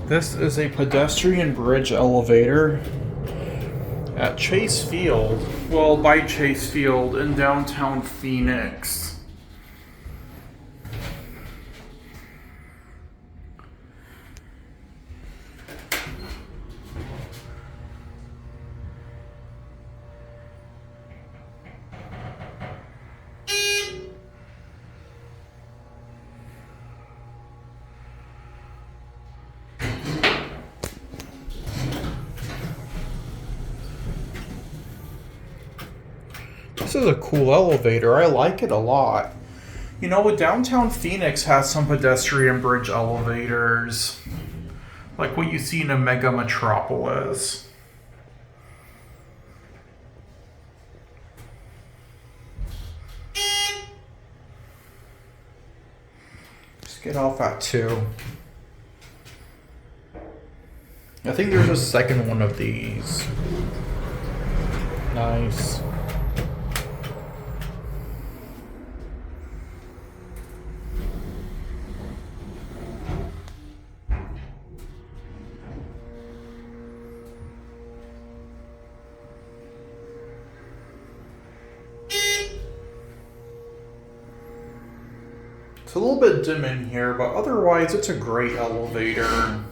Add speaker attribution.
Speaker 1: This is a pedestrian bridge elevator at Chase Field. Well, by Chase Field in downtown Phoenix. This is a cool elevator. I like it a lot. You know, downtown Phoenix has some pedestrian bridge elevators, like what you see in a mega metropolis. Just get off at 2. I think there's a second one of these. Nice. It's a little bit dim in here, but otherwise it's a great elevator.